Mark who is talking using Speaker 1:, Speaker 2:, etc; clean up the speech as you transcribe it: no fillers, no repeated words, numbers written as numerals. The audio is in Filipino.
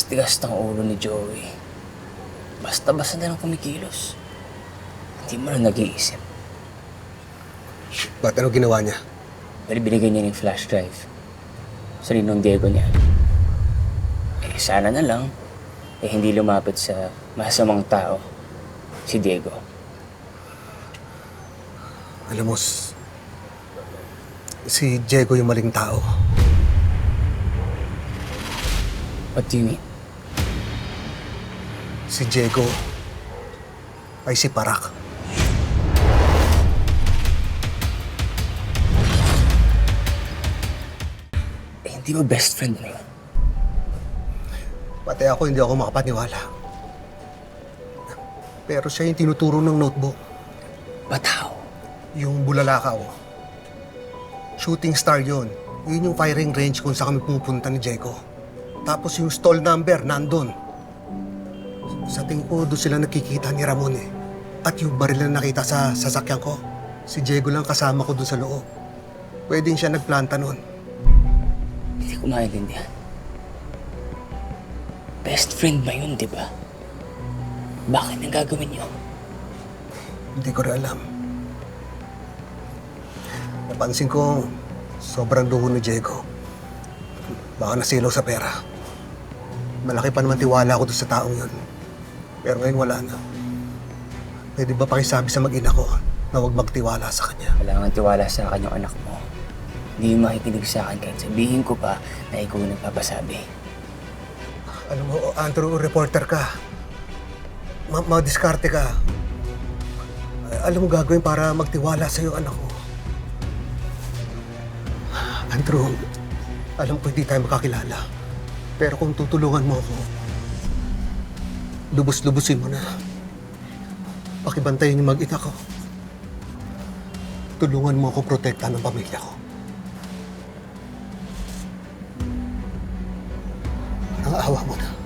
Speaker 1: tigas-tigas ng ulo ni Joey. Basta-basta na lang kumikilos. Hindi mo lang nag-iisip.
Speaker 2: Ba't ano ginawa niya?
Speaker 1: Pero binigay niya ng flash drive sa Ninong Diego niya. Sana na lang, hindi lumapit sa masamang tao, si Diego.
Speaker 2: Alam mo, si Diego yung maling tao.
Speaker 1: What do you mean?
Speaker 2: Si Diego ay si Parak.
Speaker 1: Hindi ba best friend mo yun?
Speaker 2: Pati ako hindi ako makapaniwala. Pero siya yung tinuturo ng notebook.
Speaker 1: But how?
Speaker 2: Yung bulalakaw. Shooting star yon. Yun yung firing range kung saan kami pupunta ni Diego. Tapos yung stall number, nandun. Sa tingin ko, doon sila nakikita ni Ramon eh. At yung baril na nakita sa sasakyan ko, si Diego lang kasama ko doon sa loob. Pwedeng siya nagplanta nun.
Speaker 1: Hindi ko maintindihan. Best friend ba yun, di ba? Bakit ang gagawin niyo?
Speaker 2: Hindi ko rin alam. Napansin ko, sobrang dugo ni Diego. Baka nasilaw sa pera. Malaki pa naman tiwala ko doon sa taong yun. Pero ngayon wala na. Pwede ba pakisabi sa mag-ina ko na huwag magtiwala sa kanya?
Speaker 1: Kailangan tiwala sa akin yung anak mo. Hindi yung makikinig sa akin kahit sabihin ko pa na ikaw yung nagpapasabi.
Speaker 2: Alam mo, Andrew, reporter ka. Madiskarte ka. Alam mo gagawin para magtiwala sa iyo, anak ko. Andrew, alam ko hindi tayo makakilala. Pero kung tutulungan mo ako, lubos-lubusin mo na. Pakibantayin yung mag-ina ko. Tulungan mo ako protektahan ng pamilya ko. Ang awa mo na.